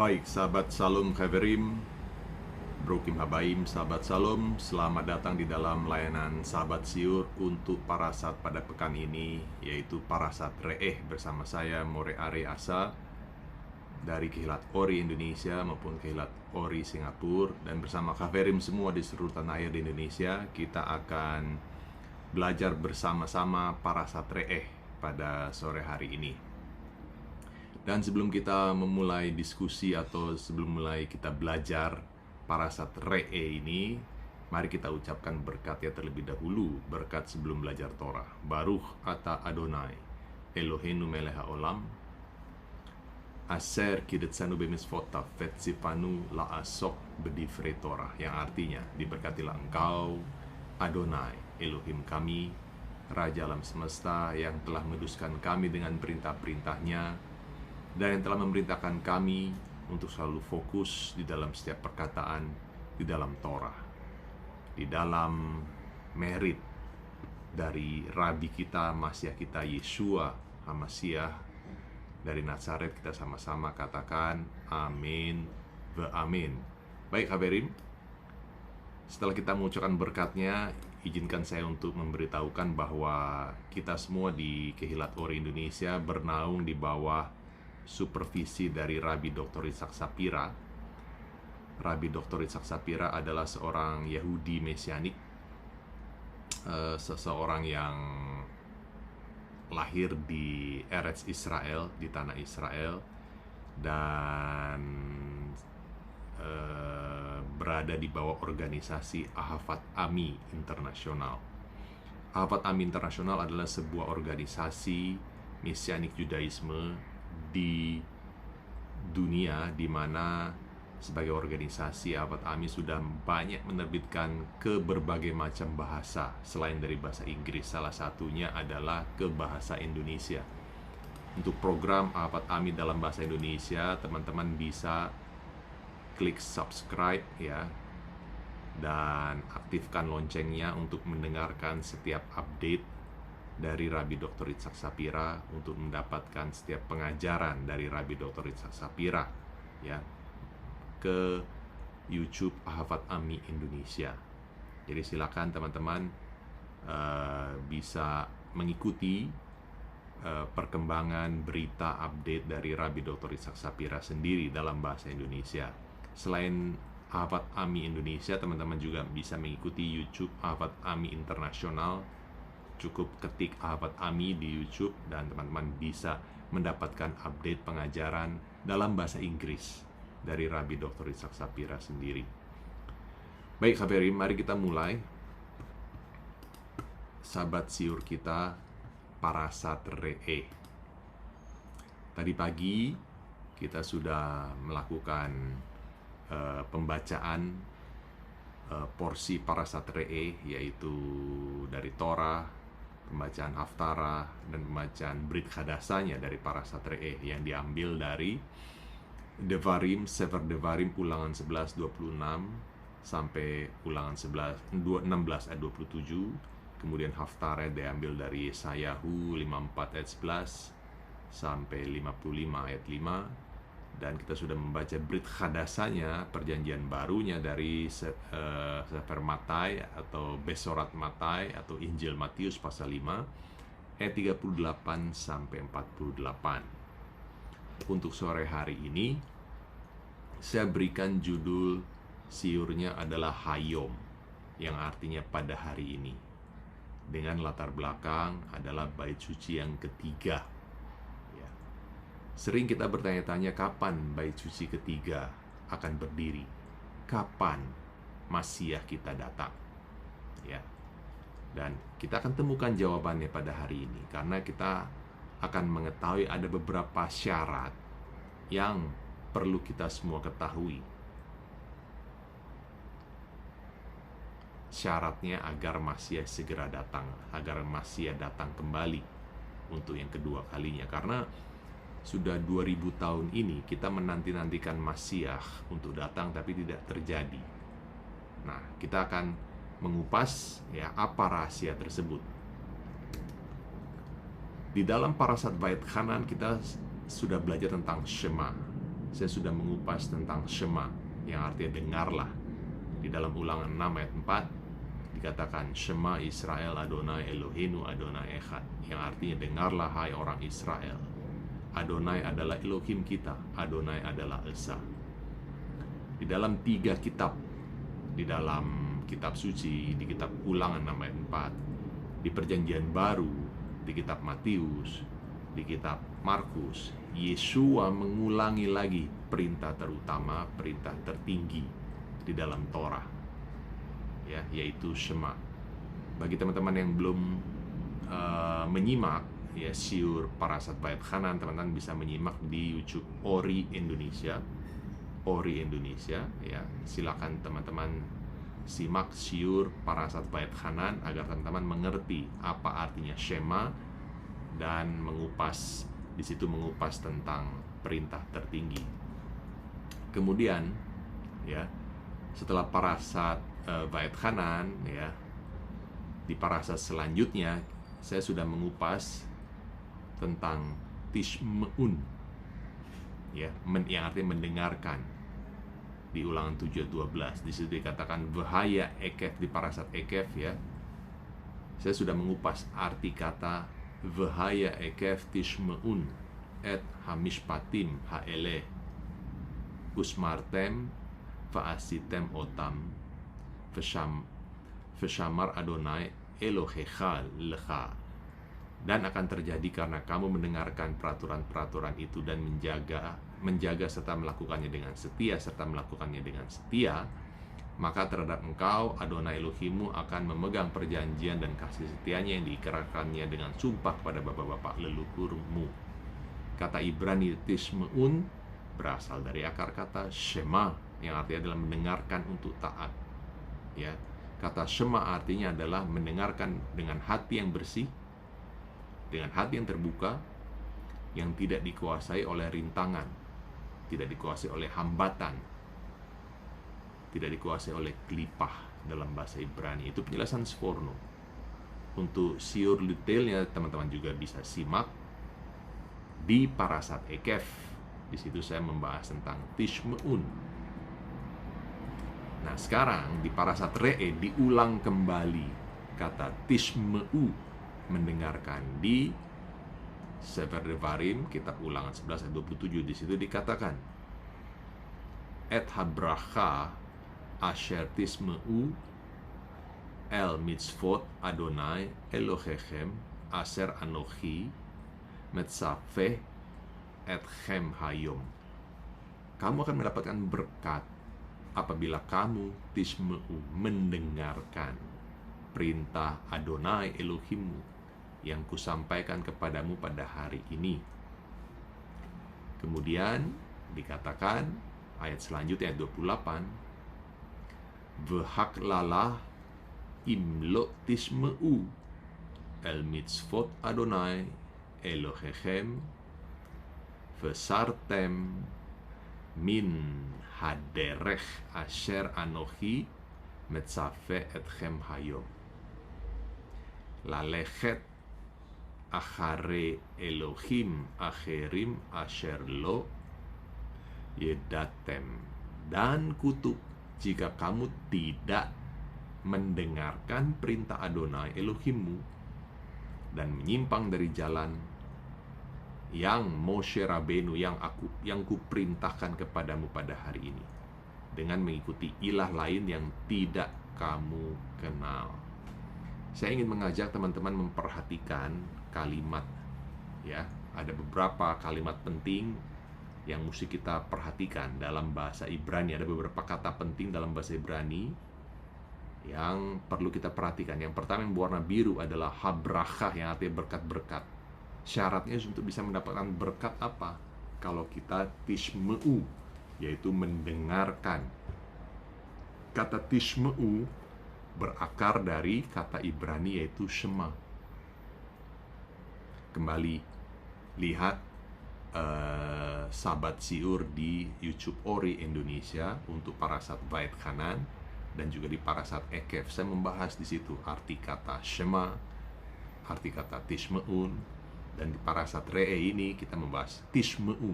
Baik, sahabat Salum Khaverim, Brokim Habaim, sahabat Salum, selamat datang di dalam layanan Sahabat Siur untuk Parasat pada pekan ini, yaitu Parasat Re'eh bersama saya, More Are Asa, dari Kihilat Ori Indonesia maupun Kihilat Ori Singapura. Dan bersama Khaverim semua di seluruh tanah air di Indonesia, kita akan belajar bersama-sama Parasat Re'eh pada sore hari ini. Dan sebelum kita memulai diskusi atau sebelum mulai kita belajar Parasat Re'eh ini, mari kita ucapkan berkat ya terlebih dahulu. Berkat sebelum belajar Torah. Baruch ata Adonai Eloheinu melech haolam Aser kidetsanu bemisvotav vetsipanu la'asok bedivre Torah, yang artinya diberkatilah engkau Adonai Elohim kami, Raja alam semesta, yang telah menuduskan kami dengan perintah-perintahnya dan yang telah memerintahkan kami untuk selalu fokus di dalam setiap perkataan di dalam Torah, di dalam merit dari Rabi kita, Masiah kita, Yeshua HaMasiah dari Nazaret. Kita sama-sama katakan amin ve amin. Baik Haberim, setelah kita mengucapkan berkatnya, izinkan saya untuk memberitahukan bahwa kita semua di Kehilat Ori Indonesia bernaung di bawah supervisi dari Rabbi Dr. Itzhak Shapira. Rabbi Dr. Itzhak Shapira adalah seorang Yahudi Mesianik, seseorang yang lahir di Eretz Israel, di tanah Israel, dan berada di bawah organisasi Ahavat Ami Internasional. Ahavat Ami Internasional adalah sebuah organisasi Mesianik Judaisme di dunia, di mana sebagai organisasi Ahavat Ami sudah banyak menerbitkan ke berbagai macam bahasa selain dari bahasa Inggris. Salah satunya adalah ke bahasa Indonesia. Untuk program Ahavat Ami dalam bahasa Indonesia, teman-teman bisa klik subscribe ya, dan aktifkan loncengnya untuk mendengarkan setiap update dari Rabbi Dr. Itzhak Shapira, untuk mendapatkan setiap pengajaran dari Rabbi Dr. Itzhak Shapira ya, ke YouTube Ahavat Ami Indonesia. Jadi silakan teman-teman bisa mengikuti perkembangan berita update dari Rabbi Dr. Itzhak Shapira sendiri dalam bahasa Indonesia. Selain Ahavat Ami Indonesia, teman-teman juga bisa mengikuti YouTube Ahavat Ami Internasional. Cukup ketik Ahavat Ami di YouTube dan teman-teman bisa mendapatkan update pengajaran dalam bahasa Inggris dari Rabbi Dr. Itzhak Shapira sendiri. Baik Haberim, mari kita mulai sahabat siur kita Parasat Re'eh. Tadi pagi kita sudah melakukan pembacaan porsi Parasat Re'eh, yaitu dari Torah, pembacaan Haftarah, dan pembacaan Brit Hadasanya dari Parasat Re'eh yang diambil dari Devarim, Sefer Devarim ulangan 11:26 sampai ulangan 16 ayat 27. Kemudian Haftarah diambil dari Yesayahu 54 ayat 11 sampai 55 ayat 5. Dan kita sudah membaca Brit Hadasanya, perjanjian barunya, dari Sefer Matai atau Besorat Matai atau Injil Matius pasal 5 ayat 38 sampai 48. Untuk sore hari ini saya berikan judul siurnya adalah Hayom, yang artinya pada hari ini, dengan latar belakang adalah bait suci yang ketiga. Sering kita bertanya-tanya kapan bait suci ketiga akan berdiri, kapan Masiah kita datang ya. Dan kita akan temukan jawabannya pada hari ini, karena kita akan mengetahui ada beberapa syarat yang perlu kita semua ketahui. Syaratnya agar Masiah segera datang, agar Masiah datang kembali untuk yang kedua kalinya. Karena sudah 2000 tahun ini kita menanti-nantikan Masiah untuk datang, tapi tidak terjadi. Nah, kita akan mengupas ya apa rahasia tersebut. Di dalam Parasat Bait Hanan kita sudah belajar tentang Shema. saya sudah mengupas tentang Shema, yang artinya dengarlah. Di dalam Ulangan 6 ayat 4 dikatakan Shema Israel Adonai Eloheinu Adonai Echad, yang artinya dengarlah hai orang Israel, Adonai adalah Elohim kita, Adonai adalah Esa. Di dalam 3 kitab, di dalam kitab suci, di kitab Ulangan 6 ayat 4, di perjanjian baru, di kitab Matius, di kitab Markus, Yesua mengulangi lagi perintah terutama, perintah tertinggi di dalam Torah, ya, yaitu Shema. Bagi teman-teman yang belum menyimak ya siur Parashat Bait Hanan, teman-teman bisa menyimak di YouTube Ori Indonesia. Ori Indonesia, ya, silakan teman-teman simak siur Parashat Bait Hanan agar teman-teman mengerti apa artinya Shema dan mengupas di situ, mengupas tentang perintah tertinggi. Kemudian, ya, setelah Parashat Bait Hanan, ya, di parashat selanjutnya saya sudah mengupas tentang Tishmeun, ya, yang artinya mendengarkan. Di Ulangan 7 ayat 12 di situ dikatakan Vahaya Ekef, di parashat Ekef, ya. Saya sudah mengupas arti kata Vahaya Ekef Tishmeun et hamishpatim haeleh usmartem va'asitem otam Veshamar Adonai Elohecha lecha. Dan akan terjadi karena kamu mendengarkan peraturan-peraturan itu dan menjaga serta melakukannya dengan setia, maka terhadap engkau Adonai Elohimmu akan memegang perjanjian dan kasih setianya yang diikrarkannya dengan sumpah pada bapak-bapak leluhurmu. Kata Ibrani Tishmeun berasal dari akar kata Shema, yang artinya adalah mendengarkan untuk taat, ya. Kata Shema artinya adalah mendengarkan dengan hati yang bersih, dengan hati yang terbuka, yang tidak dikuasai oleh rintangan, tidak dikuasai oleh hambatan, tidak dikuasai oleh kelipah dalam bahasa Ibrani. Itu penjelasan Sforno. Untuk siur detailnya teman-teman juga bisa simak di Parashat Ekef. Di situ saya membahas tentang Tishmeun. Nah, sekarang di Parashat Re'eh diulang kembali kata Tishmeu, mendengarkan. Di Sefer Devarim, kitab Ulangan 11 ayat 27, di situ dikatakan Et habracha asher tismeu el mitzvot Adonai Elohechem aser anochi metzaveh etchem hayom. Kamu akan mendapatkan berkat apabila kamu tismeu, mendengarkan perintah Adonai Elohimmu yang kusampaikan kepadamu pada hari ini. Kemudian dikatakan ayat selanjutnya, ayat 28, V'haklalah imlo tismeu el mitzvot Adonai Elohechem v'sartem min haderech asher anochi metzave etchem hayom lalechet achare Elohim acherim asher lo yedatem. Dan kutuk jika kamu tidak mendengarkan perintah Adonai Elohimmu dan menyimpang dari jalan yang Moshe Rabenu yang kuperintahkan kepadamu pada hari ini, dengan mengikuti ilah lain yang tidak kamu kenal. Saya ingin mengajak teman-teman memperhatikan kalimat, ya. Ada beberapa kalimat penting yang mesti kita perhatikan dalam bahasa Ibrani. Ada beberapa kata penting dalam bahasa Ibrani yang perlu kita perhatikan. Yang pertama yang berwarna biru adalah habracha, yang artinya berkat-berkat. Syaratnya untuk bisa mendapatkan berkat apa? Kalau kita tishmeu, yaitu mendengarkan. Kata tishmeu berakar dari kata Ibrani yaitu Shema. Kembali lihat sahabat siur di YouTube Ori Indonesia untuk Parashat Bait Hanan dan juga di Parashat Ekef. Saya membahas di situ arti kata Shema, arti kata Tishmeun, dan di Parashat Re'eh ini kita membahas Tishmeu,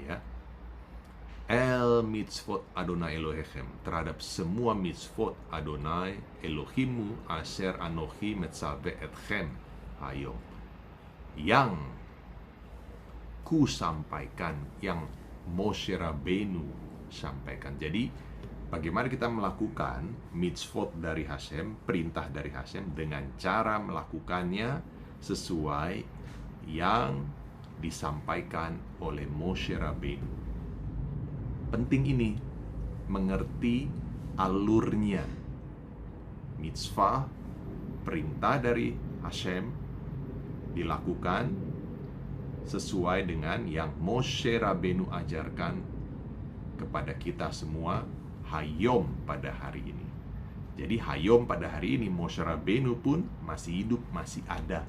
ya. El mitzvot Adonai Elohechem, terhadap semua mitzvot Adonai Elohimu asher anochi metzave etchem hayom, yang ku sampaikan, yang Moshe Rabbeinu sampaikan. Jadi bagaimana kita melakukan mitzvot dari Hashem, perintah dari Hashem, dengan cara melakukannya sesuai yang disampaikan oleh Moshe Rabbeinu. Penting ini, mengerti alurnya. Mitzvah, perintah dari Hashem, dilakukan sesuai dengan yang Moshe Rabbeinu ajarkan kepada kita semua hayom pada hari ini. Jadi hayom pada hari ini Moshe Rabbeinu pun masih hidup, masih ada.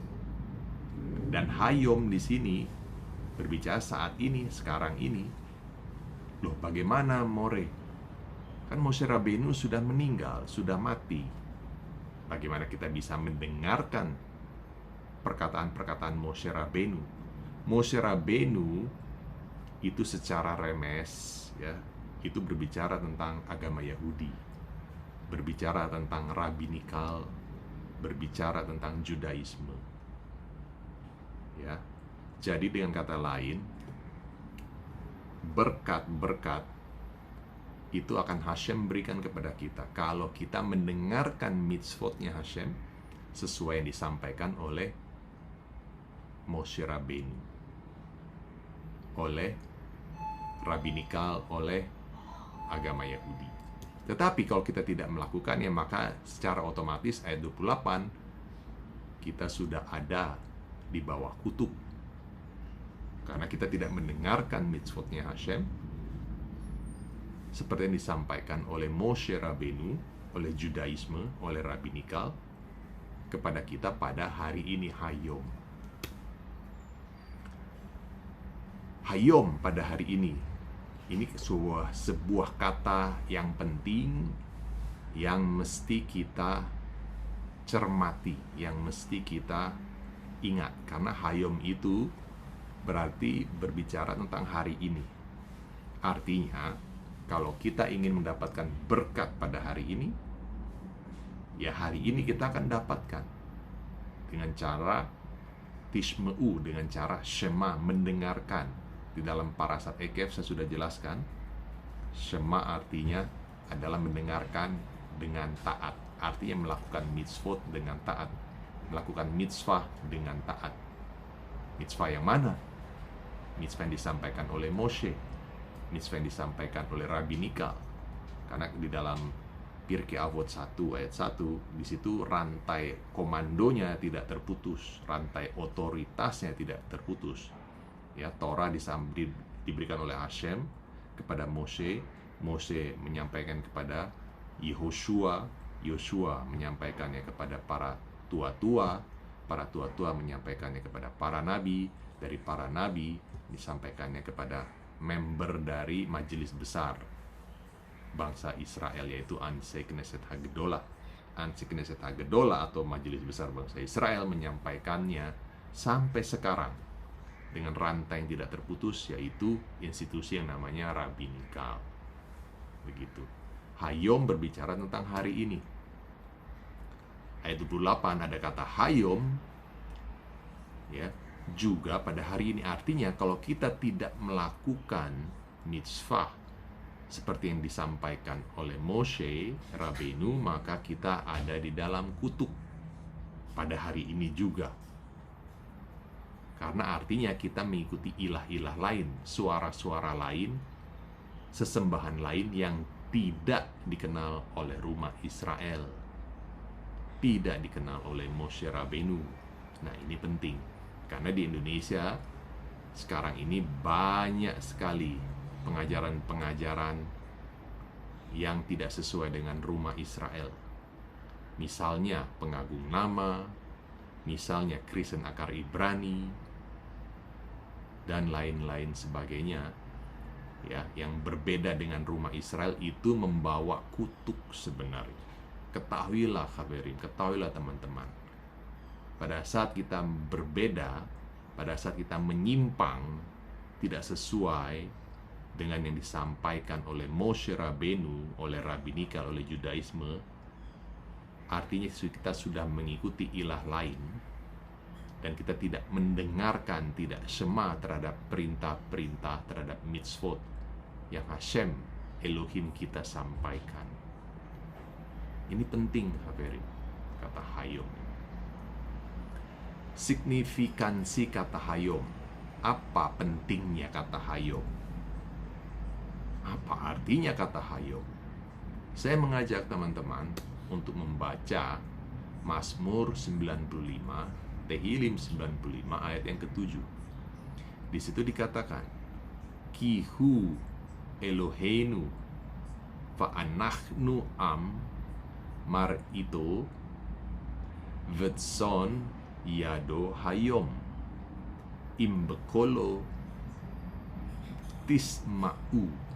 Dan hayom di sini berbicara saat ini, sekarang ini. Loh, bagaimana more? Kan Moshe Rabbeinu sudah meninggal, sudah mati. Bagaimana kita bisa mendengarkan perkataan-perkataan Moshe Rabbeinu? Moshe Rabbeinu itu secara remes, ya, itu berbicara tentang agama Yahudi, berbicara tentang rabbinikal, berbicara tentang Judaisme. Ya. Jadi dengan kata lain, berkat-berkat itu akan Hashem berikan kepada kita kalau kita mendengarkan mitzvotnya Hashem sesuai yang disampaikan oleh Moshe Rabbeinu, oleh rabbinikal, oleh agama Yahudi. Tetapi kalau kita tidak melakukannya, maka secara otomatis ayat 28 kita sudah ada di bawah kutuk. Karena kita tidak mendengarkan mitzvotnya Hashem seperti yang disampaikan oleh Moshe Rabbeinu, oleh Judaisme, oleh rabbinikal kepada kita pada hari ini, hayom. Hayom pada hari ini sebuah kata yang penting, yang mesti kita cermati, yang mesti kita ingat. Karena hayom itu berarti berbicara tentang hari ini. Artinya, kalau kita ingin mendapatkan berkat pada hari ini, ya hari ini kita akan dapatkan dengan cara tishmeu, dengan cara shema, mendengarkan. Di dalam parasat Ekef saya sudah jelaskan, shema artinya adalah mendengarkan dengan taat. Artinya melakukan mitzvot dengan taat, melakukan mitzvah dengan taat. Mitzvah yang mana? Mitzvah yang disampaikan oleh Moshe, mitzvah yang disampaikan oleh rabbinikal. Karena di dalam Pirkei Avot 1 ayat 1, di situ rantai komandonya tidak terputus, rantai otoritasnya tidak terputus. Ya, Torah diberikan oleh Hashem kepada Moshe, Moshe menyampaikan kepada Yehoshua, Yosua menyampaikannya kepada para tua-tua menyampaikannya kepada para nabi, dari para nabi disampaikannya kepada member dari majelis besar bangsa Israel, yaitu Anshe Knesset Hagedolah. Anshe Knesset Hagedolah atau majelis besar bangsa Israel menyampaikannya sampai sekarang dengan rantai yang tidak terputus, yaitu institusi yang namanya rabbinikal. Begitu. Hayom berbicara tentang hari ini. Ayat 28 ada kata hayom, ya, juga pada hari ini. Artinya kalau kita tidak melakukan mitzvah seperti yang disampaikan oleh Moshe Rabbeinu, maka kita ada di dalam kutuk pada hari ini juga. Karena artinya kita mengikuti ilah-ilah lain, suara-suara lain, sesembahan lain yang tidak dikenal oleh rumah Israel, tidak dikenal oleh Moshe Rabbeinu. Nah, ini penting. Karena di Indonesia sekarang ini banyak sekali pengajaran-pengajaran yang tidak sesuai dengan rumah Israel. Misalnya pengagung nama, misalnya Kristen akar Ibrani, dan lain-lain sebagainya, ya, yang berbeda dengan rumah Israel itu membawa kutuk sebenarnya. Ketahuilah kabarin, ketahuilah teman-teman, pada saat kita berbeda, pada saat kita menyimpang, tidak sesuai dengan yang disampaikan oleh Moshe Rabbeinu, oleh Rabbinika, oleh Judaisme, artinya kita sudah mengikuti ilah lain, dan kita tidak mendengarkan, tidak sema terhadap perintah-perintah, terhadap mitzvot yang Hashem Elohim kita sampaikan. Ini penting, Haverim, kata Hayom. Signifikansi kata Hayom. Apa pentingnya kata Hayom? Apa artinya kata Hayom? Saya mengajak teman-teman untuk membaca Mazmur 95, Tehillim 95 ayat yang ke-7. Di situ dikatakan, Kihu Eloheinu fa'anachnu am mar'ito vetson yado hayom imbekolo tisma'u.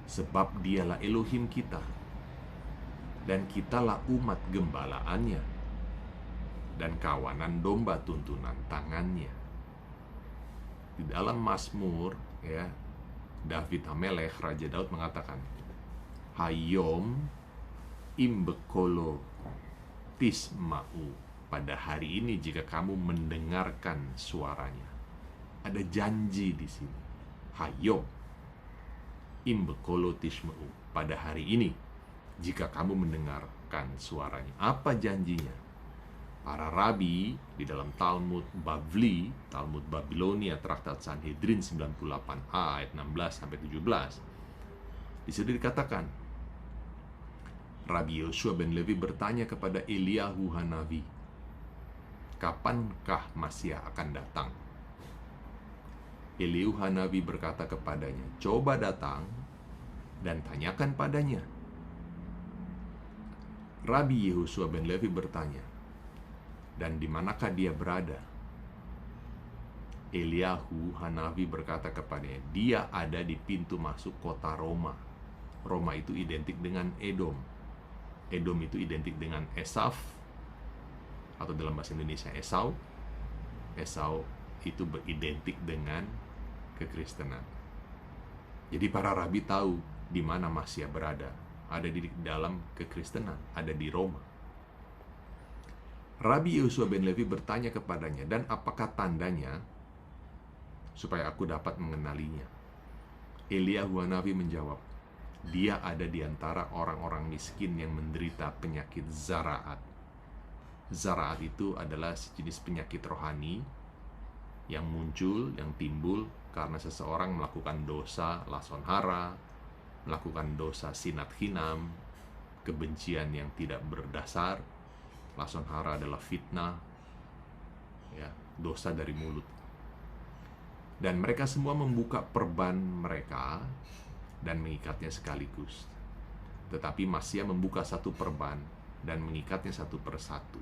Sebab dialah Elohim kita, dan kitalah umat gembalaannya, dan kawanan domba tuntunan tangannya. Di dalam Mazmur, ya, David Hamelech, Raja Daud mengatakan, Hayom imbekolo tisma'u. Pada hari ini jika kamu mendengarkan suaranya. Ada janji di sini. Hayom imbekolo tisma'u. Pada hari ini jika kamu mendengarkan suaranya. Apa janjinya? Para rabi di dalam Talmud Bavli, Talmud Babilonia, Traktat Sanhedrin 98a ayat 16 sampai 17. Di situ dikatakan, Rabbi Yoshua ben Levi bertanya kepada Eliyahu Hanavi, kapankah Masiah akan datang? Eliyahu Hanavi berkata kepadanya, coba datang dan tanyakan padanya. Rabbi Yehoshua ben Levi bertanya, dan di manakah dia berada? Eliyahu Hanavi berkata kepadanya, dia ada di pintu masuk kota Roma. Roma itu identik dengan Edom. Edom itu identik dengan Esaf, atau dalam bahasa Indonesia Esau. Esau itu beridentik dengan kekristenan. Jadi para rabi tahu di mana Masiah berada. Ada di dalam kekristenan, ada di Roma. Rabbi Yoshua ben Levi bertanya kepadanya, dan apakah tandanya supaya aku dapat mengenalinya? Eliyahu Hanavi menjawab, dia ada di antara orang-orang miskin yang menderita penyakit zaraat. Zaraat itu adalah sejenis penyakit rohani yang muncul, yang timbul karena seseorang melakukan dosa lason hara, melakukan dosa sinat hinam, kebencian yang tidak berdasar. Lason hara adalah fitnah, ya, dosa dari mulut. Dan mereka semua membuka perban mereka dan mengikatnya sekaligus. Tetapi Masiah membuka satu perban dan mengikatnya satu persatu.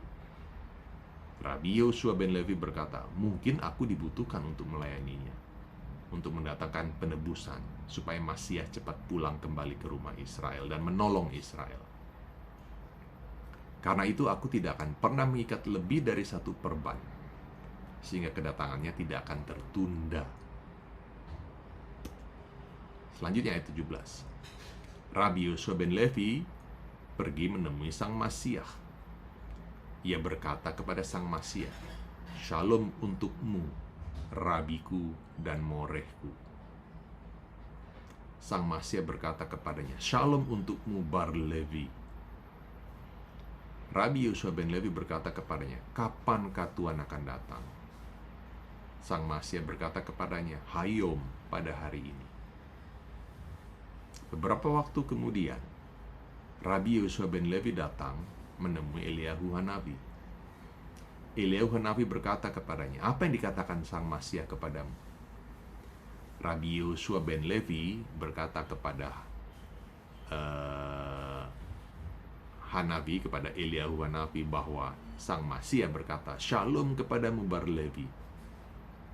Rabbi Yoshua ben Levi berkata, mungkin aku dibutuhkan untuk melayaninya, untuk mendatangkan penebusan, supaya Masiah cepat pulang kembali ke rumah Israel dan menolong Israel. Karena itu aku tidak akan pernah mengikat lebih dari satu perban, sehingga kedatangannya tidak akan tertunda. Selanjutnya ayat 17. Rabbi Yoshua ben Levi pergi menemui sang Masiah. Ia berkata kepada sang Masiah, Shalom untukmu, Rabiku dan Morehku. Sang Masiah berkata kepadanya, Shalom untukmu, Bar Levi. Rabbi Yoshua ben Levi berkata kepadanya, kapankah Tuhan akan datang? Sang Masiah berkata kepadanya, Hayom, pada hari ini. Beberapa waktu kemudian, Rabbi Yoshua ben Levi datang menemui Eliyahu Hanavi. Eliyahu Hanavi berkata kepadanya, apa yang dikatakan sang Masiah kepadamu? Rabbi Yoshua ben Levi berkata kepada Hanavi, kepada Eliyahu Hanavi, bahwa sang Masiah berkata, Shalom kepadamu Bar Levi.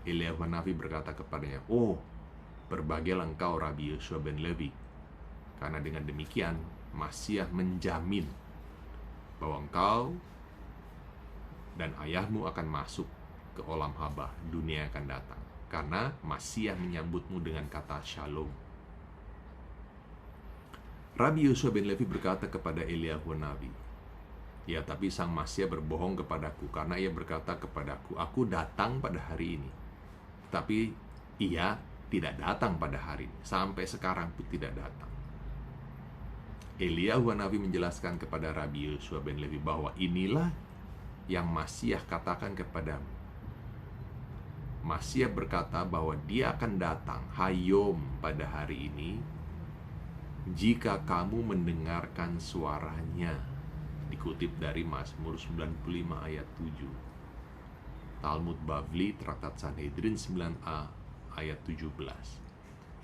Eliyahu Hanavi berkata kepadanya, oh, berbahagialah engkau Rabbi Yoshua ben Levi, karena dengan demikian Masiah menjamin bahwa engkau dan ayahmu akan masuk ke olam haba, dunia yang akan datang, karena Masiah menyambutmu dengan kata Shalom. Rabi Yosua bin Levi berkata kepada Eliyahu Nabi, "Ya, tapi sang Masya berbohong kepadaku, karena ia berkata kepadaku, aku datang pada hari ini. Tapi ia tidak datang pada hari ini, sampai sekarang pun tidak datang." Eliyahu Nabi menjelaskan kepada Rabi Yosua bin Levi bahwa inilah yang Masya katakan kepadamu. Masya berkata bahwa dia akan datang hayom pada hari ini jika kamu mendengarkan suaranya. Dikutip dari Mazmur 95 ayat 7. Talmud Bavli Traktat Sanhedrin 9a ayat 17.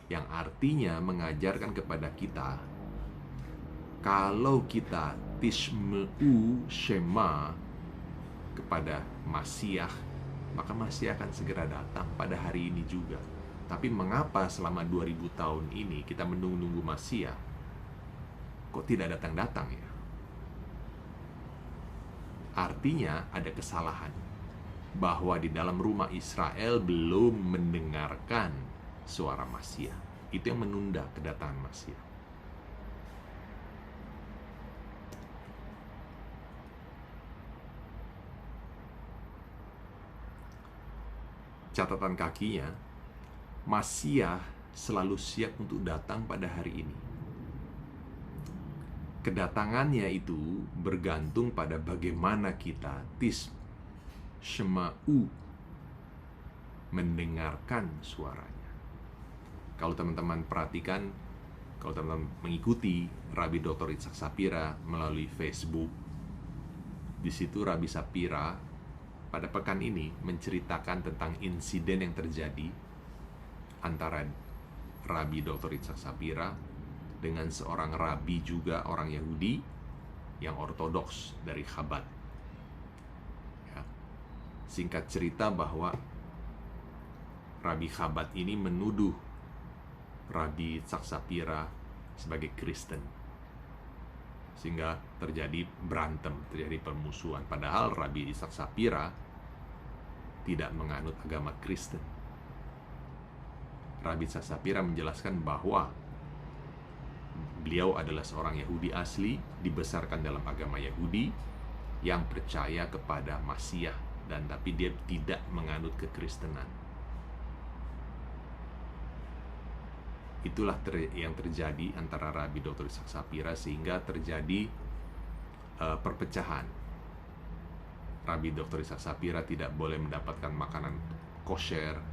Yang artinya mengajarkan kepada kita, kalau kita tishmeu shema kepada Masyiah, maka Masyiah akan segera datang pada hari ini juga. Tapi mengapa selama 2000 tahun ini kita menunggu-nunggu Masyiah, kok tidak datang-datang ya? Artinya ada kesalahan, bahwa di dalam rumah Israel belum mendengarkan suara Masyiah. Itu yang menunda kedatangan Masyiah. Catatan kakinya, Masyiah selalu siap untuk datang pada hari ini. Kedatangannya itu bergantung pada bagaimana kita shema'u, mendengarkan suaranya. Kalau teman-teman perhatikan, kalau teman-teman mengikuti Rabbi Dr. Itzhak Shapira melalui Facebook, di situ Rabbi Shapira pada pekan ini menceritakan tentang insiden yang terjadi antara Rabbi Dr. Itzhak Shapira dengan seorang rabi juga orang Yahudi yang ortodoks dari Chabad. Ya. Singkat cerita bahwa Rabi Chabad ini menuduh Rabbi Itzhak Shapira sebagai Kristen, sehingga terjadi berantem, terjadi permusuhan. Padahal Rabbi Itzhak Shapira tidak menganut agama Kristen. Rabbi Itzhak Shapira menjelaskan bahwa beliau adalah seorang Yahudi asli, dibesarkan dalam agama Yahudi, yang percaya kepada Masyiah, dan tapi dia tidak menganut kekristenan. Itulah yang terjadi antara Rabbi Dr. Itzhak Shapira, sehingga terjadi perpecahan. Rabbi Dr. Itzhak Shapira tidak boleh mendapatkan makanan kosher.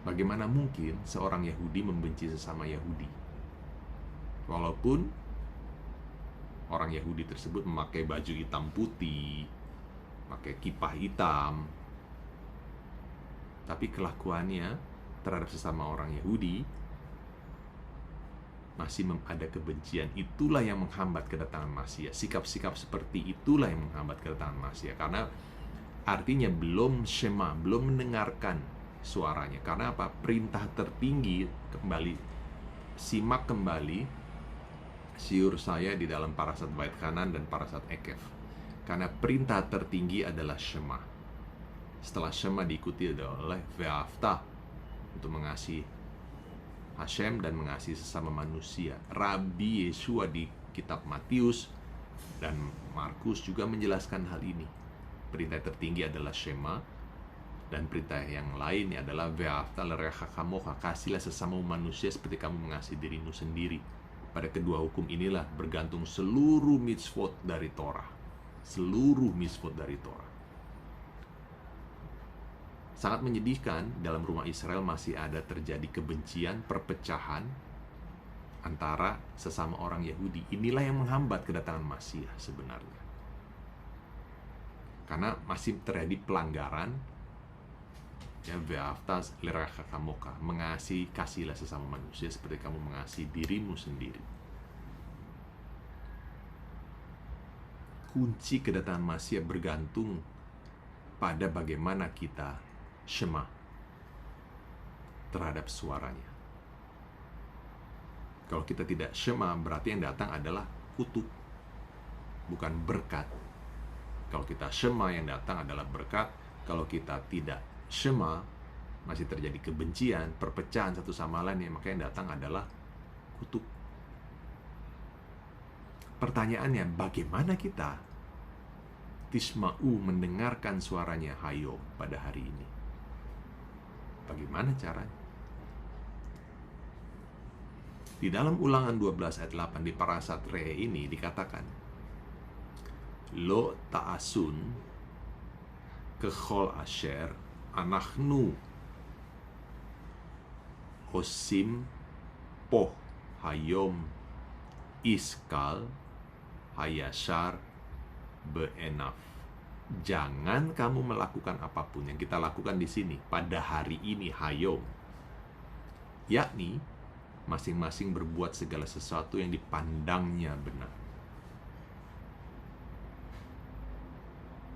Bagaimana mungkin seorang Yahudi membenci sesama Yahudi? Walaupun orang Yahudi tersebut memakai baju hitam putih, pakai kippah hitam, tapi kelakuannya terhadap sesama orang Yahudi masih ada kebencian. Itulah yang menghambat kedatangan Masyiah. Sikap-sikap seperti itulah yang menghambat kedatangan Masyiah, karena artinya belum shema, belum mendengarkan suaranya. Karena apa? Perintah tertinggi, kembali simak kembali siur saya di dalam Parashat Bait Hanan dan Parashat Ekef. Karena perintah tertinggi adalah shema. Setelah shema diikuti oleh ve'aftah, untuk mengasihi Hashem dan mengasihi sesama manusia. Rabbi Yeshua di kitab Matius dan Markus juga menjelaskan hal ini. Perintah tertinggi adalah shema, dan perintah yang lainnya adalah ve'aftah l'reacha kamocha, kasihlah sesama manusia seperti kamu mengasihi dirimu sendiri. Pada kedua hukum inilah bergantung seluruh mitzvot dari Torah. Seluruh mitzvot dari Torah. Sangat menyedihkan, dalam rumah Israel masih ada terjadi kebencian, perpecahan antara sesama orang Yahudi. Inilah yang menghambat kedatangan Masyiah sebenarnya. Karena masih terjadi pelanggaran, ya, ve'aftah l'reacha kamocha, mengasihi, kasihlah sesama manusia seperti kamu mengasihi dirimu sendiri. Kunci kedatangan Masyiah bergantung pada bagaimana kita shema terhadap suaranya. Kalau kita tidak shema, berarti yang datang adalah kutuk, bukan berkat. Kalau kita shema, yang datang adalah berkat. Kalau kita tidak shema, masih terjadi kebencian, perpecahan satu sama lain, maka yang datang adalah terkutuk. Pertanyaannya, bagaimana kita tisma'u mendengarkan suaranya Hayom pada hari ini? Bagaimana caranya? Di dalam Ulangan 12 ayat 8 di Parashat Re'eh ini dikatakan, Lo ta'asun kechol asher anachnu osim poh hayom iskal hayashar beenaf. Jangan kamu melakukan apapun yang kita lakukan di sini pada hari ini hayom, yakni masing-masing berbuat segala sesuatu yang dipandangnya benar.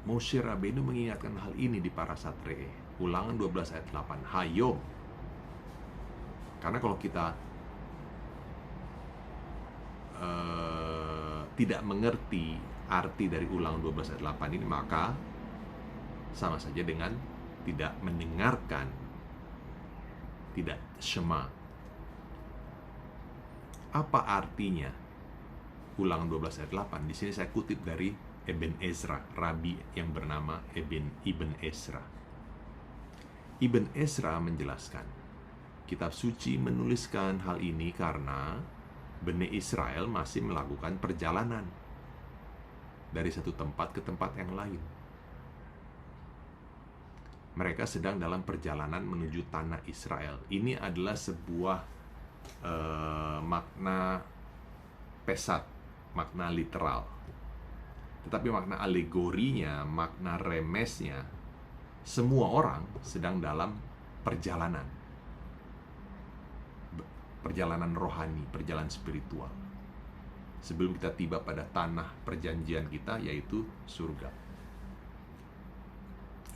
Moshe Rabbeinu mengingatkan hal ini di Parashat Re'eh, Ulangan 12 ayat 8, hayom. Karena kalau kita tidak mengerti arti dari Ulangan 12 ayat 8 ini, maka sama saja dengan tidak mendengarkan, tidak syema. Apa artinya Ulangan 12 ayat 8? Di sini saya kutip dari Ibn Ezra, rabi yang bernama Ibn Ezra. Ibn Ezra menjelaskan, kitab suci menuliskan hal ini karena Bani Israel masih melakukan perjalanan dari satu tempat ke tempat yang lain. Mereka sedang dalam perjalanan menuju tanah Israel. Ini adalah sebuah makna pesat, makna literal. Tetapi makna alegorinya, makna remesnya, semua orang sedang dalam perjalanan. Perjalanan rohani, perjalanan spiritual. Sebelum kita tiba pada tanah perjanjian kita, yaitu surga.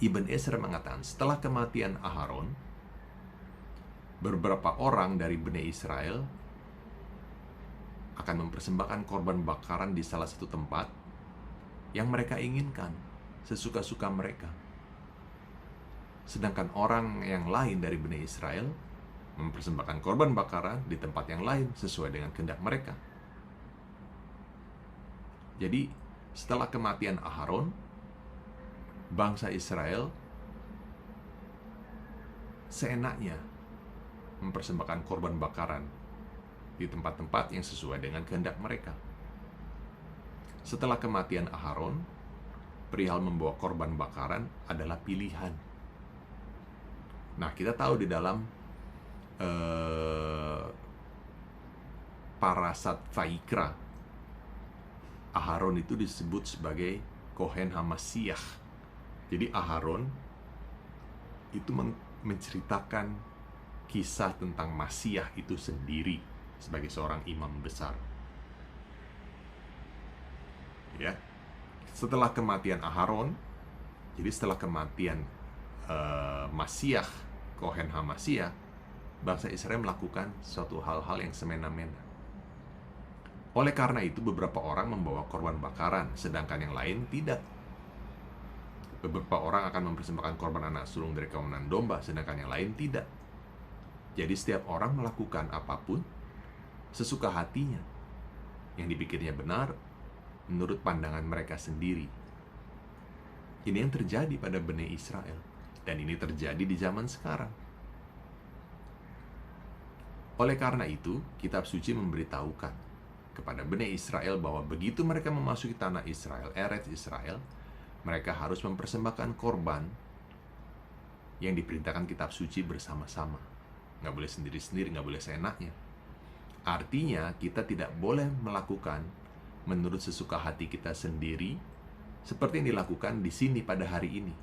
Ibn Ezra mengatakan, setelah kematian Aharon, beberapa orang dari Bani Israel akan mempersembahkan korban bakaran di salah satu tempat yang mereka inginkan, sesuka-suka mereka. Sedangkan orang yang lain dari Bani Israel mempersembahkan korban bakaran di tempat yang lain sesuai dengan kehendak mereka. Jadi, setelah kematian Aharon, bangsa Israel seenaknya mempersembahkan korban bakaran di tempat-tempat yang sesuai dengan kehendak mereka. Setelah kematian Aharon, perihal membawa korban bakaran adalah pilihan. Nah, kita tahu di dalam Parashat Vaikra, Aharon itu disebut sebagai Kohen Hamasyah. Jadi Aharon itu menceritakan kisah tentang Masyah itu sendiri sebagai seorang imam besar. Ya, setelah kematian Aharon, jadi setelah kematian Masyah, Kohen Hamasyah, bangsa Israel melakukan suatu hal-hal yang semena-mena. Oleh karena itu, beberapa orang membawa korban bakaran, sedangkan yang lain tidak. Beberapa orang akan mempersembahkan korban anak sulung dari kawanan domba, sedangkan yang lain tidak. Jadi setiap orang melakukan apapun sesuka hatinya, yang dipikirnya benar menurut pandangan mereka sendiri. Ini yang terjadi pada Bani Israel, dan ini terjadi di zaman sekarang. Oleh karena itu, kitab suci memberitahukan kepada Bani Israel bahwa begitu mereka memasuki tanah Israel, Eretz Israel, mereka harus mempersembahkan korban yang diperintahkan kitab suci bersama-sama. Nggak boleh sendiri-sendiri, nggak boleh seenaknya. Artinya, kita tidak boleh melakukan menurut sesuka hati kita sendiri, seperti yang dilakukan di sini pada hari ini,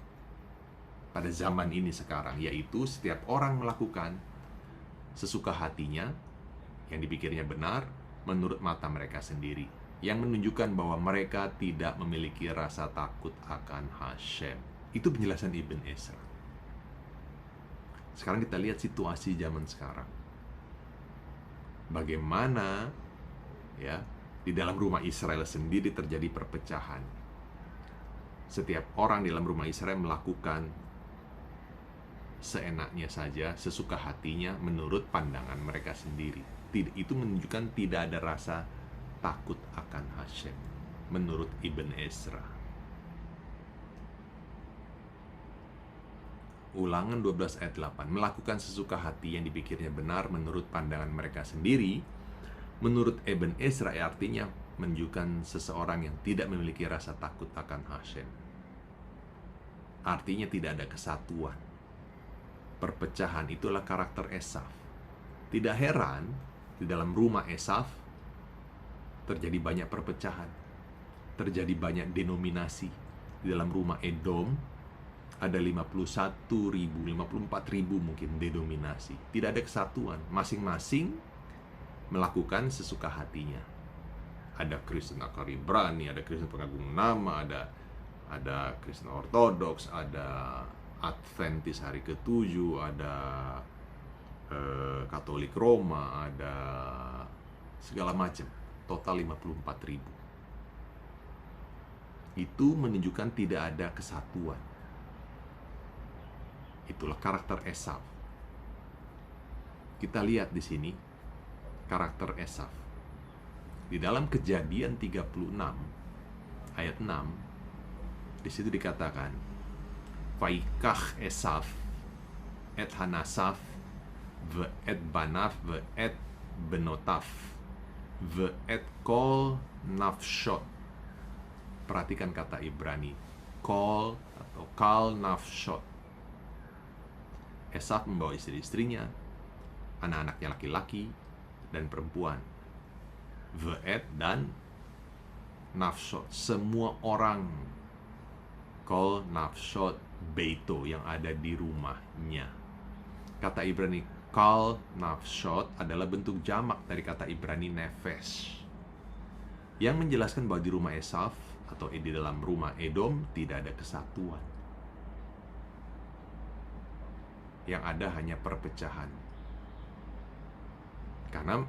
pada zaman ini sekarang, yaitu setiap orang melakukan sesuka hatinya, yang dipikirnya benar, menurut mata mereka sendiri, yang menunjukkan bahwa mereka tidak memiliki rasa takut akan Hashem. Itu penjelasan Ibn Ezra. Sekarang kita lihat situasi zaman sekarang. Bagaimana ya di dalam rumah Israel sendiri terjadi perpecahan. Setiap orang di dalam rumah Israel melakukan seenaknya saja, sesuka hatinya menurut pandangan mereka sendiri. Itu menunjukkan tidak ada rasa takut akan Hashem menurut Ibn Ezra. Ulangan 12 ayat 8, melakukan sesuka hati yang dipikirnya benar menurut pandangan mereka sendiri. Menurut Ibn Ezra artinya menunjukkan seseorang yang tidak memiliki rasa takut akan Hashem. Artinya tidak ada kesatuan. Perpecahan itulah karakter Esaf. Tidak heran di dalam rumah Esaf terjadi banyak perpecahan, terjadi banyak denominasi. Di dalam rumah Edom ada 51.000, 54.000 mungkin denominasi. Tidak ada kesatuan, masing-masing melakukan sesuka hatinya. Ada Kristen akar Ibrani, ada Kristen pengagung nama, ada Kristen Ortodoks, ada Adventis hari ke-7, ada Katolik Roma, ada segala macam. Total 54.000. Itu menunjukkan tidak ada kesatuan. Itulah karakter Esaf. Kita lihat di sini karakter Esaf. Di dalam Kejadian 36 ayat 6, di situ dikatakan, Vaikach Esaf et Hanasaf ve et Banaf ve et Benotaf ve et kol nafshot. Perhatikan kata Ibrani, kol atau kal nafshot. Esaf membawa istri-istrinya, anak-anaknya laki-laki dan perempuan. Ve'et dan nafshot, semua orang. Kol nafshot beito, yang ada di rumahnya. Kata Ibrani kal nafshot adalah bentuk jamak dari kata Ibrani nefesh, yang menjelaskan bahwa di rumah Esaf atau di dalam rumah Edom tidak ada kesatuan. Yang ada hanya perpecahan. Karena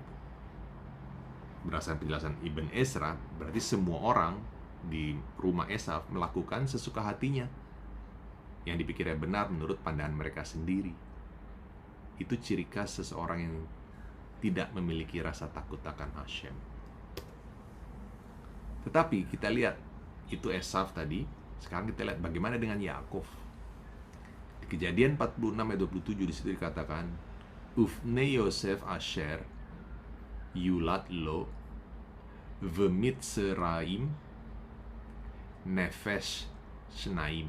berdasarkan penjelasan Ibn Ezra, berarti semua orang di rumah Esaf melakukan sesuka hatinya yang dipikirnya benar menurut pandangan mereka sendiri. Itu ciri khas seseorang yang tidak memiliki rasa takut akan Hashem. Tetapi kita lihat, itu Esaf tadi. Sekarang kita lihat bagaimana dengan Yakov. Di Kejadian 46 ayat 27 di situ dikatakan, Ufne Yosef Asher yulat lo v'mitzraim nefesh shnaim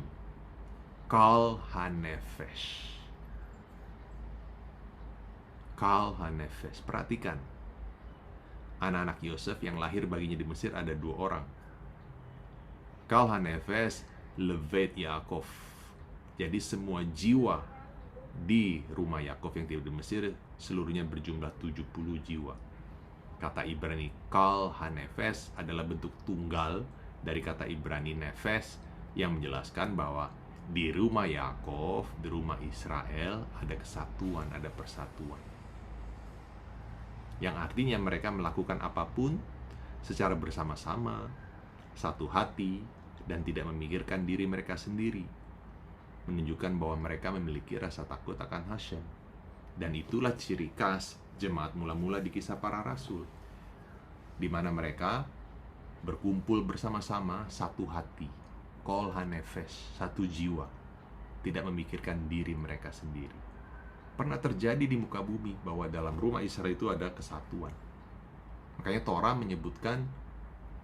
kal hanefesh. Kal hanefesh. Perhatikan, anak-anak Yosef yang lahir baginya di Mesir ada 2 orang. Kal hanefesh levet Yakov. Jadi semua jiwa di rumah Yakov yang tiba di Mesir seluruhnya berjumlah 70 jiwa. Kata Ibrani kal hanefesh adalah bentuk tunggal dari kata Ibrani nefesh yang menjelaskan bahwa di rumah Yakov, di rumah Israel ada kesatuan, ada persatuan. Yang artinya mereka melakukan apapun secara bersama-sama, satu hati, dan tidak memikirkan diri mereka sendiri. Menunjukkan bahwa mereka memiliki rasa takut akan Hashem. Dan itulah ciri khas jemaat mula-mula di Kisah Para Rasul, di mana mereka berkumpul bersama-sama satu hati, kol hanefesh, satu jiwa, tidak memikirkan diri mereka sendiri. Pernah terjadi di muka bumi bahwa dalam rumah Israel itu ada kesatuan. Makanya Torah menyebutkan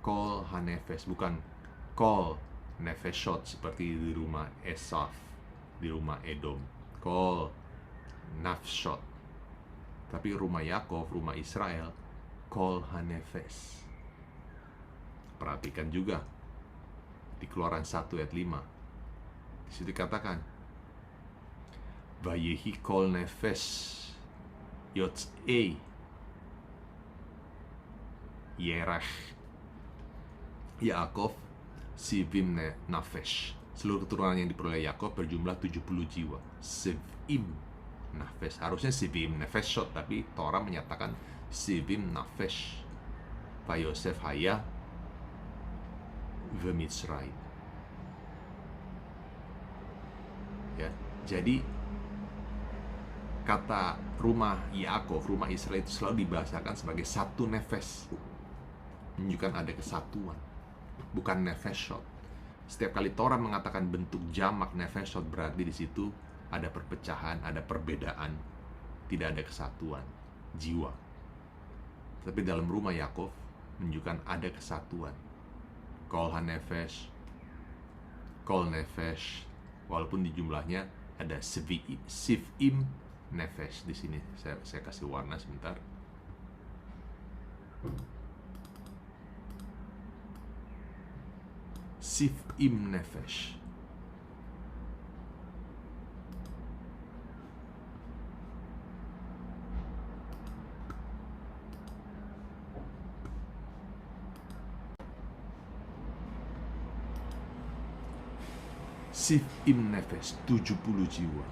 kol hanefesh, bukan kol nefeshot seperti di rumah Esaf, di rumah Edom, kol nafshot. Tapi rumah Yakov, rumah Israel, kol hanefesh. Perhatikan juga di Keluaran 1 ayat 5. Di situ dikatakan, Vayehi kol nefesh yotz'ei yerach Yaakov sivim nafesh. Seluruh keturunan yang diperoleh Yakov berjumlah 70 jiwa. Sivim nafesh. Harusnya sivim nefeshot, tapi Torah menyatakan sivim nafesh. Pa Yosef haya v'mitzrayim. Ya, jadi kata rumah Yaakov, rumah Israel itu selalu dibahasakan sebagai satu nefes, menunjukkan ada kesatuan, bukan nefeshot. Setiap kali Torah mengatakan bentuk jamak nefeshot, berarti di situ ada perpecahan, ada perbedaan, tidak ada kesatuan jiwa. Tapi dalam rumah Yaakov menunjukkan ada kesatuan. Kol hanefesh, kol nefesh, walaupun di jumlahnya ada siv'im nefesh. Di sini saya kasih warna sebentar. Siv'im nefesh. Siv'im nefesh, 70 jiwa.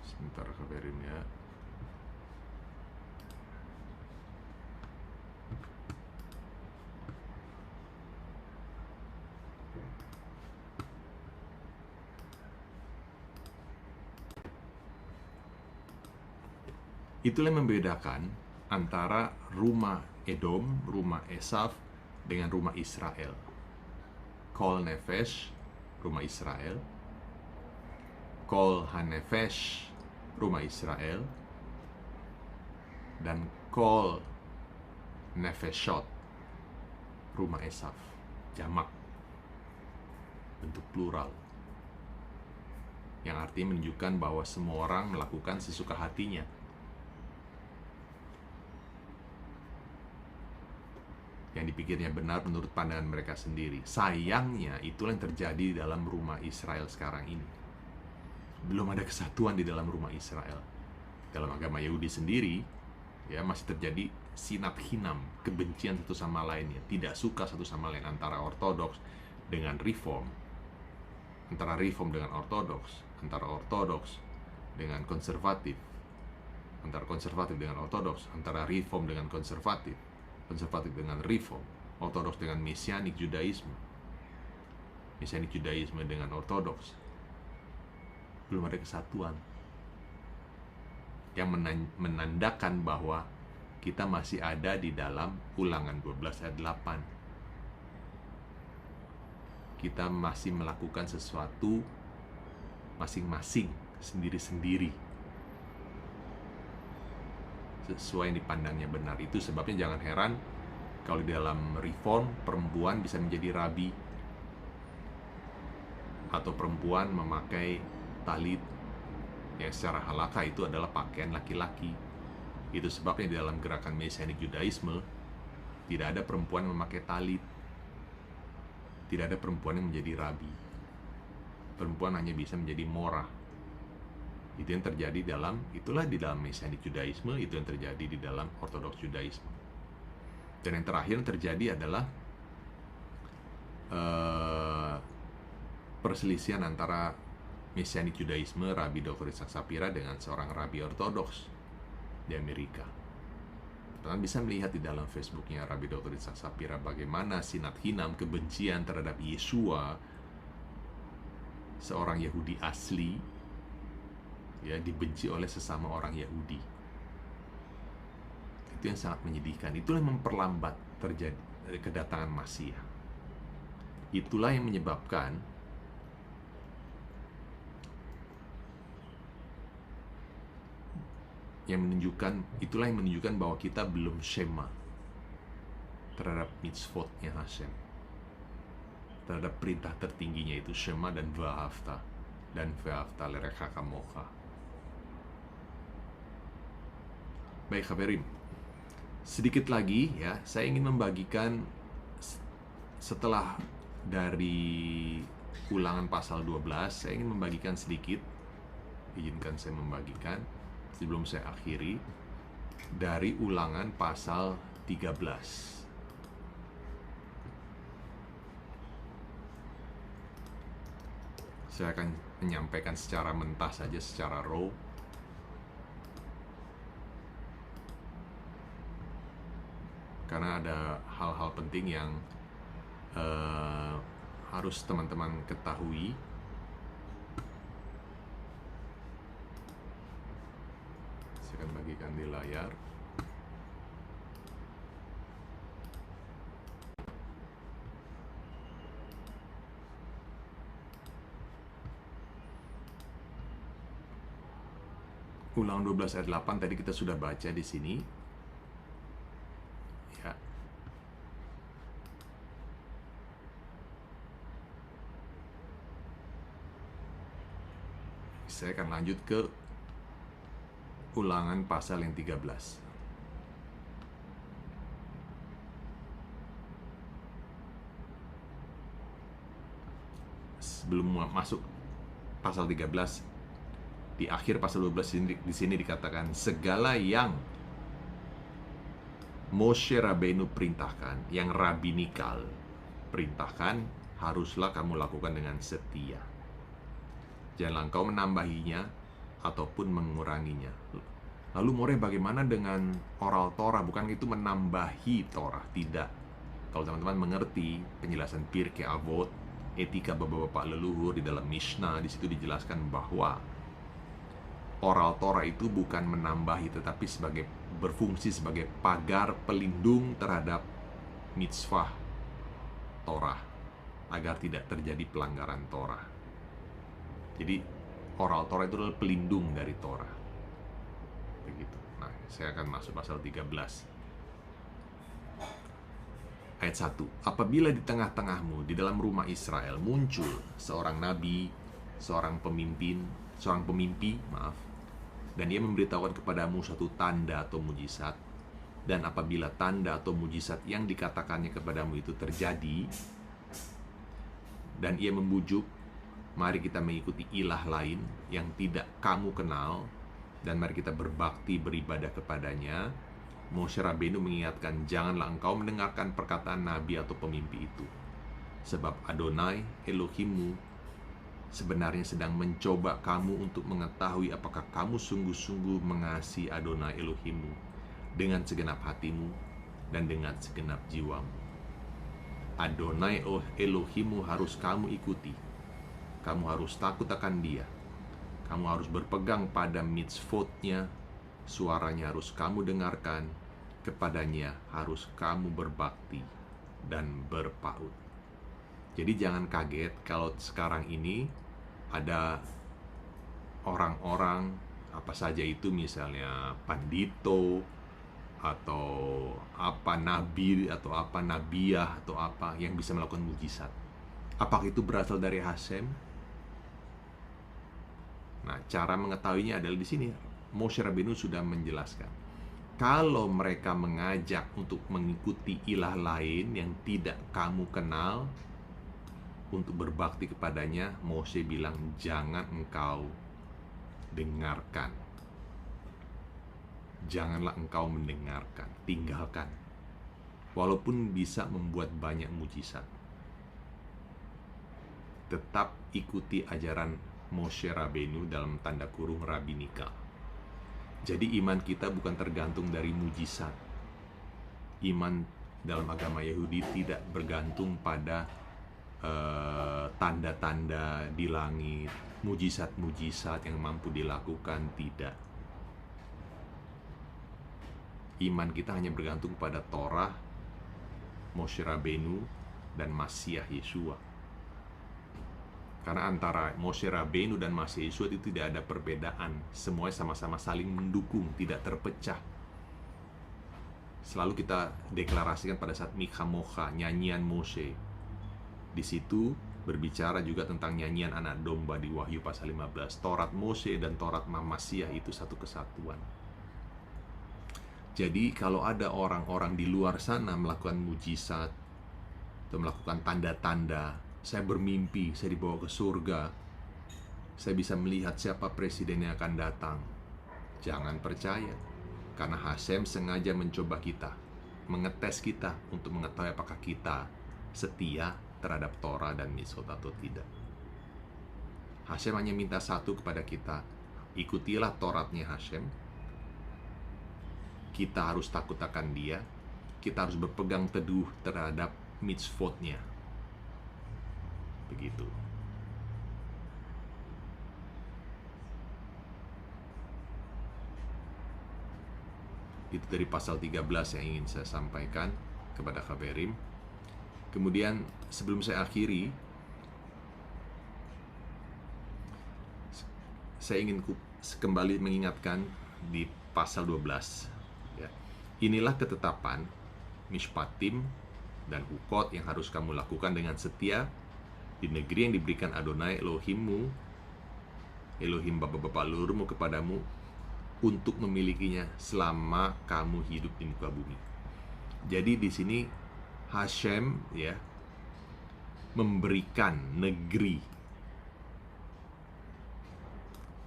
Sebentar kabarin ya. Itulah yang membedakan antara rumah Edom, rumah Esaf, dengan rumah Israel. Kol nefesh, rumah Israel. Kol hanefesh, rumah Israel. Dan kol nefeshot, rumah Esaf. Jamak, bentuk plural, yang artinya menunjukkan bahwa semua orang melakukan sesuka hatinya. Yang dipikirnya benar menurut pandangan mereka sendiri. Sayangnya itulah yang terjadi dalam rumah Israel sekarang ini. Belum ada kesatuan di dalam rumah Israel. Dalam agama Yahudi sendiri, ya, masih terjadi sinat hinam, kebencian satu sama lainnya, tidak suka satu sama lain, antara ortodoks dengan reform, antara reform dengan ortodoks, antara ortodoks dengan konservatif, antara konservatif dengan ortodoks, antara reform dengan konservatif, konservatif dengan reform, ortodoks dengan mesianik Judaisme, mesianik Judaisme dengan ortodoks. Belum ada kesatuan yang menandakan bahwa kita masih ada di dalam Ulangan 12 ayat 8. Kita masih melakukan sesuatu masing-masing, sendiri-sendiri, sesuai yang dipandangnya benar. Itu sebabnya jangan heran kalau di dalam reform perempuan bisa menjadi rabi, atau perempuan memakai talit, yang secara halakha itu adalah pakaian laki-laki. Itu sebabnya di dalam gerakan mesianik Judaisme tidak ada perempuan memakai talit, tidak ada perempuan yang menjadi rabi. Perempuan hanya bisa menjadi morah. Itu yang terjadi itulah di dalam mesianik Judaisme, itu yang terjadi di dalam ortodoks Judaisme. Dan yang terakhir yang terjadi adalah perselisihan antara mesianik Judaisme, Rabbi Dr. Yitzhak Shapira, dengan seorang rabi ortodoks di Amerika. Teman bisa melihat di dalam Facebooknya Rabbi Dr. Yitzhak Shapira bagaimana sinat hinam, kebencian terhadap Yeshua, seorang Yahudi asli, ya, dibenci oleh sesama orang Yahudi. Itu yang sangat menyedihkan. Itulah yang memperlambat terjadi kedatangan Masiah. Itulah yang menyebabkan itulah yang menunjukkan bahwa kita belum shema terhadap mitzvotnya Hashem, terhadap perintah tertingginya, itu shema dan va'afta, dan va'afta lerecha kamocha. Baik Haberim, sedikit lagi ya, saya ingin membagikan setelah dari Ulangan pasal 12, saya ingin membagikan sedikit, izinkan saya membagikan sebelum saya akhiri, dari Ulangan pasal 13. Saya akan menyampaikan secara mentah saja, secara raw. Karena ada hal-hal penting yang harus teman-teman ketahui. Saya akan bagikan di layar. Ulangan 12 ayat 8 tadi kita sudah baca di sini. Ya. Saya akan lanjut ke Ulangan pasal yang 13. Sebelum masuk pasal 13, di akhir pasal 12 di sini dikatakan segala yang Moshe Rabbeinu perintahkan, yang rabbinikal perintahkan, haruslah kamu lakukan dengan setia. Janganlah engkau menambahinya ataupun menguranginya. Lalu More, bagaimana dengan oral Torah? Bukan itu menambahi Torah? Tidak. Kalau teman-teman mengerti penjelasan Pirkei Avot, etika bapak-bapak leluhur di dalam Mishnah, di situ dijelaskan bahwa oral Torah itu bukan menambahi, tetapi berfungsi sebagai pagar pelindung terhadap mitzvah Torah, agar tidak terjadi pelanggaran Torah. Jadi oral Torah itu adalah pelindung dari Torah. Begitu. Nah, saya akan masuk pasal 13. Ayat 1. Apabila di tengah-tengahmu, di dalam rumah Israel, muncul seorang nabi, seorang pemimpi, dan dia memberitahukan kepadamu suatu tanda atau mujizat, dan apabila tanda atau mujizat yang dikatakannya kepadamu itu terjadi, dan ia membujuk, mari kita mengikuti ilah lain yang tidak kamu kenal, dan mari kita berbakti beribadah kepadanya. Moshe Rabbeinu mengingatkan, janganlah engkau mendengarkan perkataan nabi atau pemimpi itu, sebab Adonai Elohimmu sebenarnya sedang mencoba kamu untuk mengetahui apakah kamu sungguh-sungguh mengasihi Adonai Elohimmu dengan segenap hatimu dan dengan segenap jiwamu. Adonai Elohimmu harus kamu ikuti. Kamu harus takut akan dia. Kamu harus berpegang pada mitzvot-nya. Suaranya harus kamu dengarkan. Kepadanya harus kamu berbakti dan berpaut. Jadi jangan kaget kalau sekarang ini ada orang-orang apa saja itu, misalnya pandito atau apa nabi atau apa nabiah atau apa yang bisa melakukan mujizat. Apakah itu berasal dari Hashem? Nah, cara mengetahuinya adalah di sini. Moshe Rabbeinu sudah menjelaskan. Kalau mereka mengajak untuk mengikuti ilah lain yang tidak kamu kenal, untuk berbakti kepadanya, Moshe bilang jangan engkau dengarkan. Janganlah engkau mendengarkan, tinggalkan. Walaupun bisa membuat banyak mujizat, tetap ikuti ajaran Moshe Rabbeinu dalam tanda kurung rabbinika. Jadi iman kita bukan tergantung dari mujizat. Iman dalam agama Yahudi tidak bergantung pada tanda-tanda di langit, mujizat-mujizat yang mampu dilakukan, tidak. Iman kita hanya bergantung pada Torah, Moshe Rabbeinu, dan Masiah Yeshua. Karena antara Moshe Rabbeinu dan Masiah Yeshua itu tidak ada perbedaan. Semuanya sama-sama saling mendukung, tidak terpecah. Selalu kita deklarasikan pada saat Mikha Mocha, nyanyian Moshe. Di situ berbicara juga tentang nyanyian anak domba di Wahyu pasal 15. Torat Moshe dan Torat Masiah itu satu kesatuan. Jadi kalau ada orang-orang di luar sana melakukan mujizat atau melakukan tanda-tanda, saya bermimpi, saya dibawa ke surga, saya bisa melihat siapa presiden yang akan datang, jangan percaya. Karena Hashem sengaja mencoba kita, mengetes kita untuk mengetahui apakah kita setia terhadap Torah dan mitzvot atau tidak. Hashem hanya minta satu kepada kita, ikutilah Tauratnya Hashem. Kita harus takut akan Dia, kita harus berpegang teduh terhadap mitzvotnya. Begitu. Itu dari pasal 13 yang ingin saya sampaikan kepada Khaverim. Kemudian sebelum saya akhiri, saya ingin kembali mengingatkan di pasal 12 ya. Inilah ketetapan, mishpatim dan hukot yang harus kamu lakukan dengan setia di negeri yang diberikan Adonai Elohimmu, Elohim bapak-bapak leluhurmu kepadamu, untuk memilikinya selama kamu hidup di muka bumi. Jadi di sini Hashem ya memberikan negeri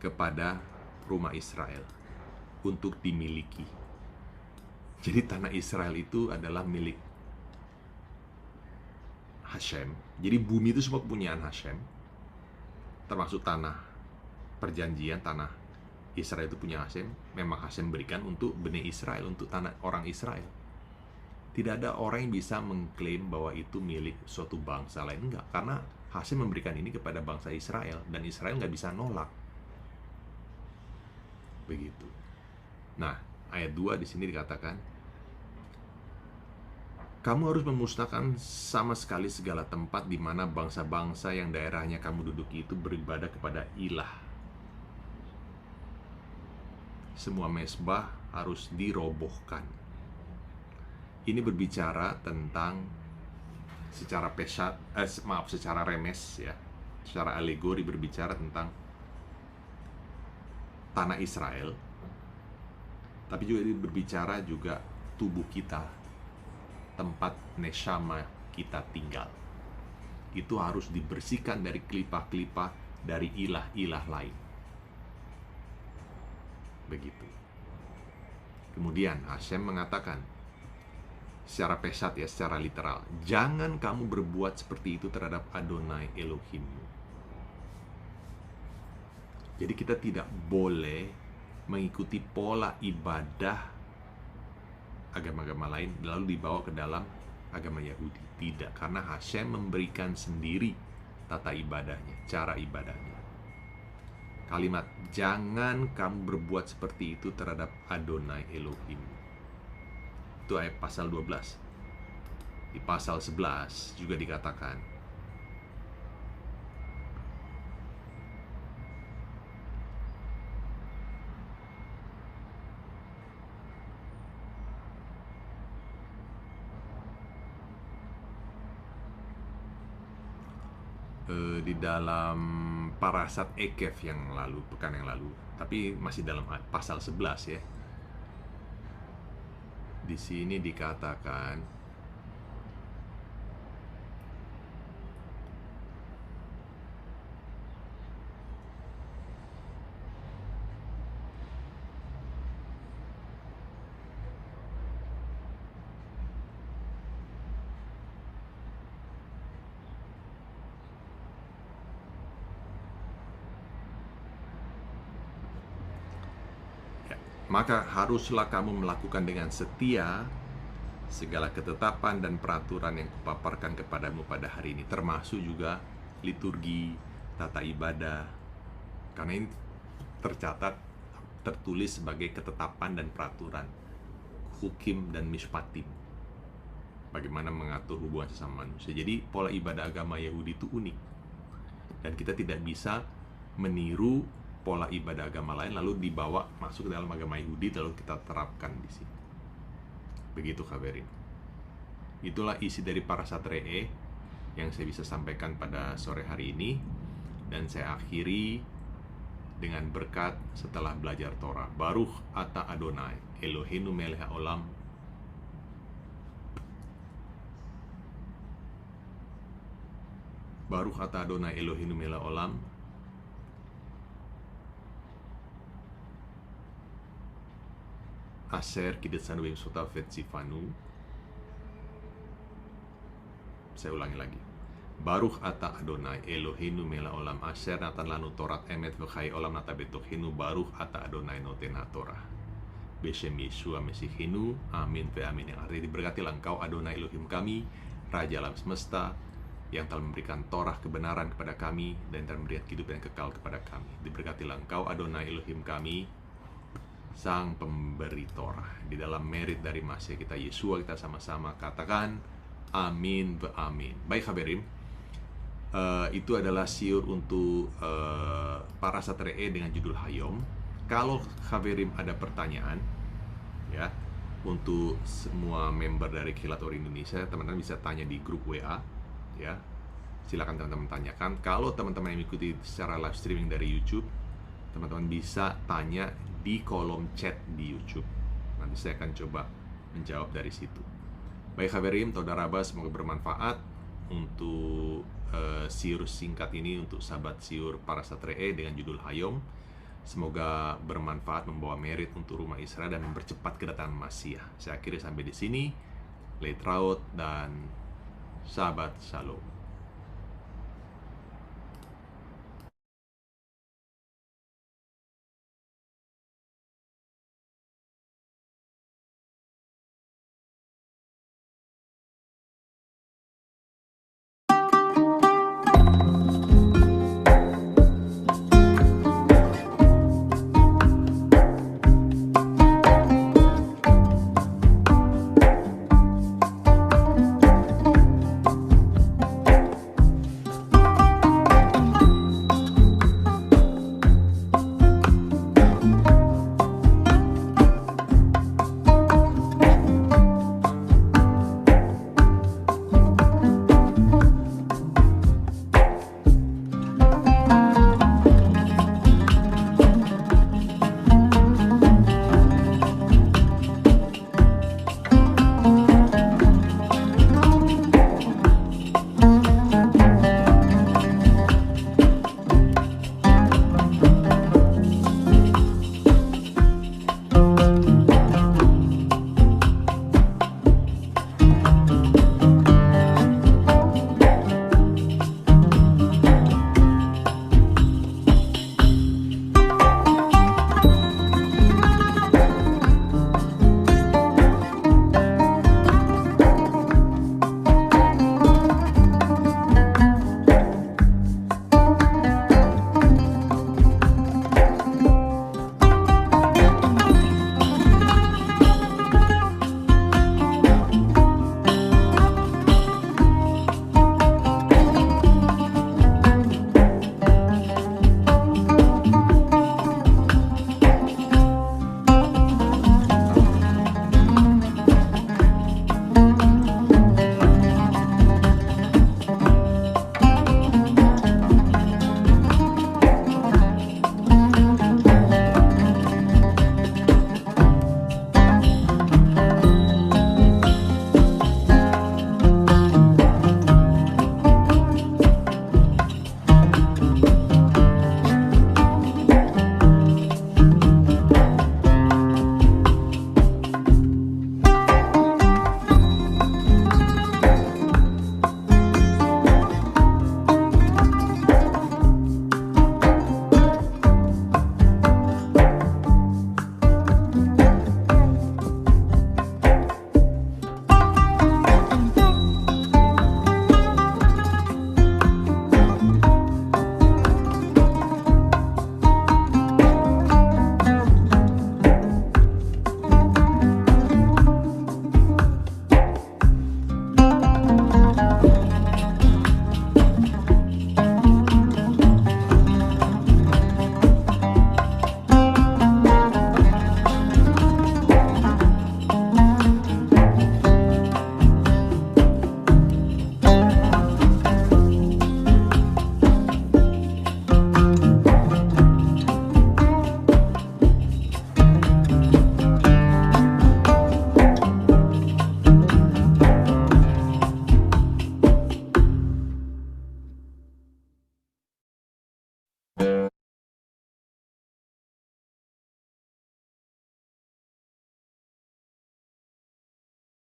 kepada rumah Israel untuk dimiliki. Jadi tanah Israel itu adalah milik Hashem. Jadi bumi itu semua kepunyaan Hashem, termasuk tanah perjanjian, tanah Israel itu punya Hashem. Memang Hashem berikan untuk Bani Israel, untuk tanah orang Israel. Tidak ada orang yang bisa mengklaim bahwa itu milik suatu bangsa lain. Enggak, karena Hashem memberikan ini kepada bangsa Israel, dan Israel nggak bisa nolak. Begitu. Nah, ayat 2 di sini dikatakan, kamu harus memusnahkan sama sekali segala tempat di mana bangsa-bangsa yang daerahnya kamu duduki itu beribadah kepada ilah. Semua mesbah harus dirobohkan. Ini berbicara tentang secara secara remes ya, secara alegori berbicara tentang tanah Israel. Tapi juga berbicara juga tubuh kita, tempat neshama kita tinggal. Itu harus dibersihkan dari kelipah-kelipah dari ilah-ilah lain. Begitu. Kemudian Hashem mengatakan secara pesat ya, secara literal, jangan kamu berbuat seperti itu terhadap Adonai Elohimmu. Jadi kita tidak boleh mengikuti pola ibadah agama-agama lain lalu dibawa ke dalam agama Yahudi. Tidak, karena Hashem memberikan sendiri tata ibadahnya, cara ibadahnya. Kalimat jangan kamu berbuat seperti itu terhadap Adonai Elohim. Itu ayat pasal 12. Di pasal 11 juga dikatakan, di dalam parasat Ekef yang lalu, pekan yang lalu, tapi masih dalam pasal 11 ya. Di sini dikatakan maka haruslah kamu melakukan dengan setia segala ketetapan dan peraturan yang kupaparkan kepadamu pada hari ini, termasuk juga liturgi, tata ibadah, karena ini tercatat, tertulis sebagai ketetapan dan peraturan, hukim dan mishpatim, bagaimana mengatur hubungan sesama manusia. Jadi pola ibadah agama Yahudi itu unik, dan kita tidak bisa meniru pola ibadah agama lain lalu dibawa masuk ke dalam agama Yahudi lalu kita terapkan di sini. Begitu Khaverim. Itulah isi dari parasat Re'eh yang saya bisa sampaikan pada sore hari ini, dan saya akhiri dengan berkat setelah belajar Torah. Baruch ata Adonai Eloheinu melech haolam. Baruch ata Adonai Eloheinu melech haolam. Aser kidetzanu b'mitzvotav vetzifanu. Saya ulangi lagi. Baruch ata Adonai Eloheinu melech olam asher natan lanu Torat emet v'chai olam nata betochenu Baruch ata Adonai noten Torah. Beshem Yeshua Mesihenu, amin ve'amin. Yang artinya diberkatilah engkau Adonai Elohim kami, Raja alam semesta, yang telah memberikan Torah kebenaran kepada kami dan telah memberikan kehidupan yang kekal kepada kami. Diberkatilah engkau Adonai Elohim kami, Sang pemberi Torah. Di dalam merit dari Masya kita Yesua, kita sama-sama katakan amin ve'amin. Baik Haberim, itu adalah siur untuk Parashat Re'eh dengan judul Hayom. Kalau Haberim ada pertanyaan, ya, untuk semua member dari Kehilat Ori Indonesia, teman-teman bisa tanya di grup WA, ya. Silakan teman-teman tanyakan. Kalau teman-teman yang mengikuti secara live streaming dari YouTube, teman-teman bisa tanya di kolom chat di YouTube. Nanti saya akan coba menjawab dari situ. Baik Haberim, Toda Rabah, semoga bermanfaat untuk siur singkat ini untuk sahabat siur Parashat Re'eh dengan judul Hayom. Semoga bermanfaat, membawa merit untuk rumah Israel dan mempercepat kedatangan Masiah. Saya akhiri sampai di sini. Leitraut dan sahabat Shalom.